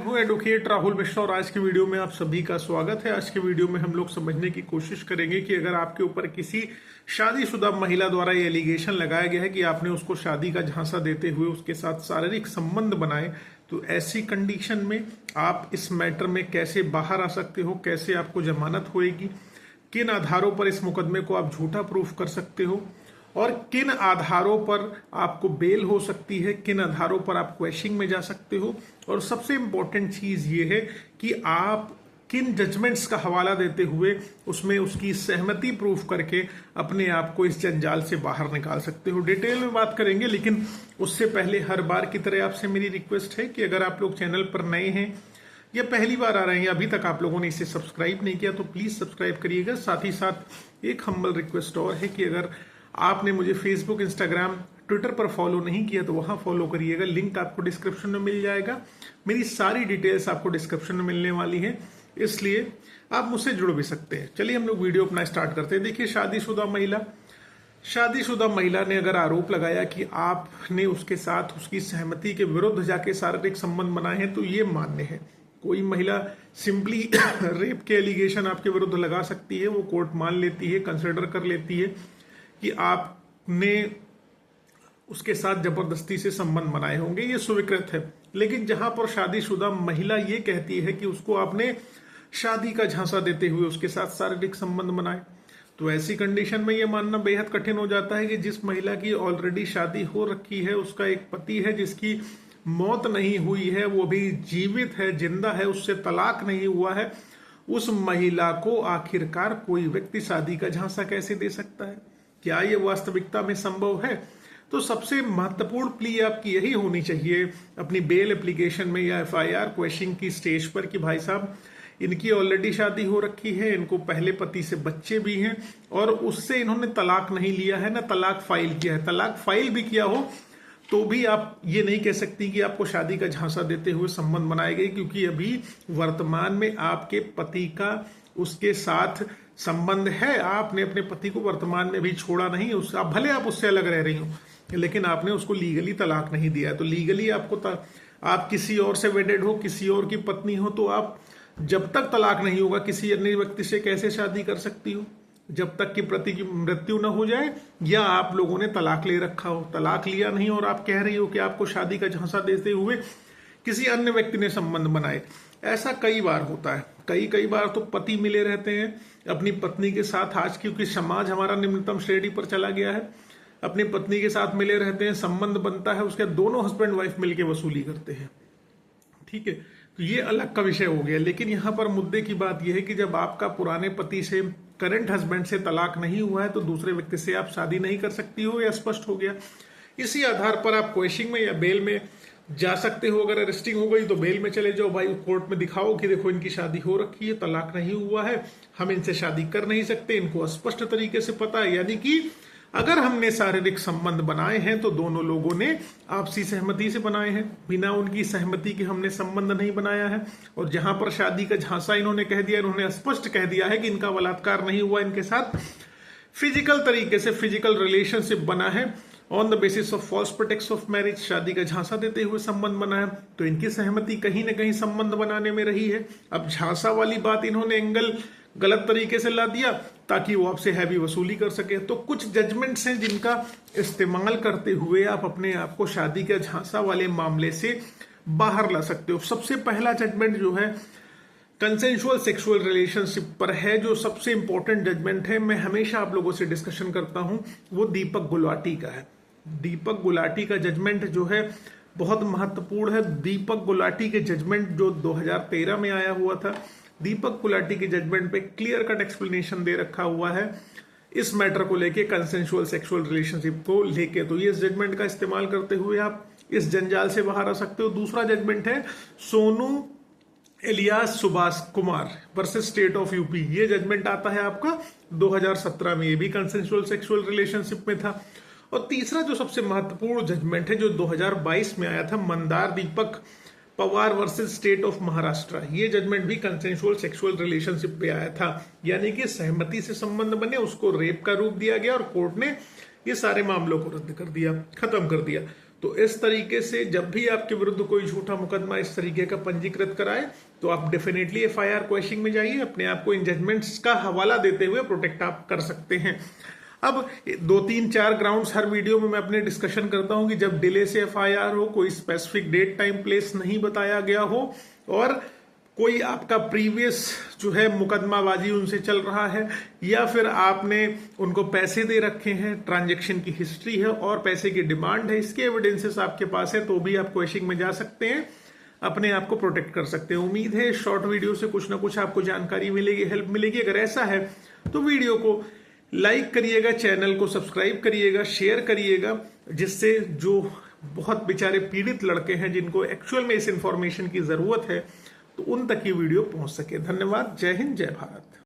हूं एडवोकेट राहुल मिश्रा और आज की वीडियो में आप सभी का स्वागत है। आज के वीडियो में हम लोग समझने की कोशिश करेंगे कि अगर आपके ऊपर किसी शादीशुदा महिला द्वारा ये एलिगेशन लगाया गया है कि आपने उसको शादी का झांसा देते हुए उसके साथ शारीरिक संबंध बनाए, तो ऐसी कंडीशन में आप इस मैटर में कैसे बाहर आ सकते हो, कैसे आपको जमानत होएगी, किन आधारों पर इस मुकदमे को आप झूठा प्रूफ कर सकते हो और किन आधारों पर आपको बेल हो सकती है, किन आधारों पर आप क्वेश्चनिंग में जा सकते हो। और सबसे इंपॉर्टेंट चीज ये है कि आप किन जजमेंट्स का हवाला देते हुए उसमें उसकी सहमति प्रूफ करके अपने आप को इस जंजाल से बाहर निकाल सकते हो। डिटेल में बात करेंगे, लेकिन उससे पहले हर बार की तरह आपसे मेरी रिक्वेस्ट है कि अगर आप लोग चैनल पर नए हैं या पहली बार आ रहे हैं, अभी तक आप लोगों ने इसे सब्सक्राइब नहीं किया तो प्लीज सब्सक्राइब करिएगा। साथ ही साथ एक हम्बल रिक्वेस्ट और है कि अगर आपने मुझे फेसबुक, इंस्टाग्राम, ट्विटर पर फॉलो नहीं किया तो वहां फॉलो करिएगा। लिंक आपको डिस्क्रिप्शन में मिल जाएगा। मेरी सारी डिटेल्स आपको डिस्क्रिप्शन में मिलने वाली है, इसलिए आप मुझसे जुड़ भी सकते हैं। चलिए हम लोग वीडियो अपना स्टार्ट करते हैं। देखिए, शादीशुदा महिला ने अगर आरोप लगाया कि आपने उसके साथ उसकी सहमति के विरुद्ध जाके शारीरिक संबंध बनाए हैं, तो ये मान्य है। कोई महिला सिंपली रेप के एलिगेशन आपके विरुद्ध लगा सकती है, वो कोर्ट मान लेती है, कंसिडर कर लेती है कि आपने उसके साथ जबरदस्ती से संबंध बनाए होंगे, ये स्वीकृत है। लेकिन जहां पर शादीशुदा महिला ये कहती है कि उसको आपने शादी का झांसा देते हुए उसके साथ शारीरिक संबंध बनाए, तो ऐसी कंडीशन में ये मानना बेहद कठिन हो जाता है कि जिस महिला की ऑलरेडी शादी हो रखी है, उसका एक पति है जिसकी मौत नहीं हुई है, वो भी जीवित है, जिंदा है, उससे तलाक नहीं हुआ है, उस महिला को आखिरकार कोई व्यक्ति शादी का झांसा कैसे दे सकता है? क्या ये वास्तविकता में संभव है? तो सबसे महत्वपूर्ण प्ली आपकी यही होनी चाहिए अपनी बेल एप्लीकेशन में या एफआईआर क्वेश्चनिंग की स्टेज पर कि भाई साहब, इनकी ऑलरेडी शादी हो रखी है, इनको पहले पति से बच्चे भी हैं और उससे इन्होंने तलाक नहीं लिया है, ना तलाक फाइल किया है। तलाक फाइल भी किया हो तो भी आप ये नहीं कह सकती कि आपको शादी का झांसा देते हुए संबंध बनाए गए, क्योंकि अभी वर्तमान में आपके पति का उसके साथ संबंध है। आपने अपने पति को वर्तमान में भी छोड़ा नहीं, भले आप उससे अलग रह रही हो, लेकिन आपने उसको लीगली तलाक नहीं दिया है। तो लीगली आप किसी और से वेडेड हो, किसी और की पत्नी हो, तो आप जब तक तलाक नहीं होगा किसी अन्य व्यक्ति से कैसे शादी कर सकती हो? जब तक कि पति की मृत्यु न हो जाए या आप लोगों ने तलाक ले रखा हो। तलाक लिया नहीं और आप कह रही हो कि आपको शादी का झांसा देते हुए किसी अन्य व्यक्ति ने संबंध बनाए। ऐसा कई बार होता है। कई बार तो पति मिले रहते हैं अपनी पत्नी के साथ। आज क्योंकि समाज हमारा निम्नतम श्रेणी पर चला गया है, अपनी पत्नी के साथ मिले रहते हैं, संबंध बनता है, उसके दोनों हस्बैंड वाइफ मिलकर वसूली करते हैं। ठीक है, तो ये अलग का विषय हो गया। लेकिन यहां पर मुद्दे की बात यह है कि जब आपका पुराने पति से, करंट हस्बैंड से तलाक नहीं हुआ है, तो दूसरे व्यक्ति से आप शादी नहीं कर सकती हो, यह स्पष्ट हो गया। इसी आधार पर आप क्वेश्चनिंग में या बेल में जा सकते हो। अगर अरेस्टिंग हो गई तो बेल में चले जाओ, भाई कोर्ट में दिखाओ कि देखो इनकी शादी हो रखी है, तलाक नहीं हुआ है, हम इनसे शादी कर नहीं सकते, इनको स्पष्ट तरीके से पता है। यानी कि अगर हमने शारीरिक संबंध बनाए हैं तो दोनों लोगों ने आपसी सहमति से बनाए हैं, बिना उनकी सहमति के हमने संबंध नहीं बनाया है। और जहां पर शादी का झांसा इन्होंने कह दिया, इन्होंने स्पष्ट कह दिया है कि इनका बलात्कार नहीं हुआ, इनके साथ फिजिकल तरीके से फिजिकल रिलेशनशिप बना है, on the basis of false pretext of marriage, शादी का झांसा देते हुए संबंध बना है, तो इनकी सहमति कहीं ना कहीं संबंध बनाने में रही है। अब झांसा वाली बात इन्होंने एंगल गलत तरीके से ला दिया ताकि वो आपसे हैवी वसूली कर सके। तो कुछ जजमेंट्स हैं जिनका इस्तेमाल करते हुए आप अपने आप को शादी का झांसा वाले मामले से बाहर ला सकते हो। सबसे पहला जजमेंट जो है कंसेंशुअल सेक्सुअल रिलेशनशिप पर है, जो सबसे इंपॉर्टेंट जजमेंट है, मैं हमेशा आप लोगों से डिस्कशन करता हूं, वो दीपक गुलाटी का है। दीपक गुलाटी का जजमेंट जो है बहुत महत्वपूर्ण है। दीपक गुलाटी के जजमेंट जो 2013 में आया हुआ था, दीपक गुलाटी के जजमेंट पे क्लियर कट एक्सप्लेनेशन दे रखा हुआ है इस मैटर को लेके, कंसेंशुअल सेक्सुअल रिलेशनशिप को लेके। तो ये जजमेंट का इस्तेमाल करते हुए आप इस जंजाल से बाहर आ सकते हो। दूसरा जजमेंट है Sonu Ilyas Subhash Kumar versus state of UP. ये जजमेंट आता है आपका 2017 में, ये भी कंसेंशुअल सेक्सुअल रिलेशनशिप में था। और तीसरा जो सबसे महत्वपूर्ण जजमेंट है जो 2022 में आया था, Mandar Deepak Pawar versus state of Maharashtra, ये जजमेंट भी कंसेंशुअल सेक्सुअल रिलेशनशिप पे आया था। यानी कि सहमति से संबंध बने, उसको रेप का रूप दिया गया और कोर्ट ने ये सारे मामलों को रद्द कर दिया, खत्म कर दिया। तो इस तरीके से जब भी आपके विरुद्ध कोई झूठा मुकदमा इस तरीके का पंजीकृत कराए तो आप डेफिनेटली एफआईआर क्वेश्चनिंग में जाइए, अपने आप को इन जजमेंट्स का हवाला देते हुए प्रोटेक्ट आप कर सकते हैं। अब 2-3-4 ग्राउंड्स हर वीडियो में मैं अपने डिस्कशन करता हूं कि जब डिले से एफआईआर हो, कोई स्पेसिफिक डेट टाइम प्लेस नहीं बताया गया हो और कोई आपका प्रीवियस जो है मुकदमाबाजी उनसे चल रहा है, या फिर आपने उनको पैसे दे रखे हैं, ट्रांजैक्शन की हिस्ट्री है और पैसे की डिमांड है, इसके एविडेंसेस आपके पास है, तो भी आप क्वेश्चनिंग में जा सकते हैं, अपने आप को प्रोटेक्ट कर सकते हैं। उम्मीद है शॉर्ट वीडियो से कुछ ना कुछ आपको जानकारी मिलेगी, हेल्प मिलेगी। अगर ऐसा है तो वीडियो को लाइक करिएगा, चैनल को सब्सक्राइब करिएगा, शेयर करिएगा, जिससे जो बहुत बेचारे पीड़ित लड़के हैं जिनको एक्चुअल में इस इंफॉर्मेशन की जरूरत है तो उन तक ये वीडियो पहुंच सके। धन्यवाद। जय हिंद, जय भारत।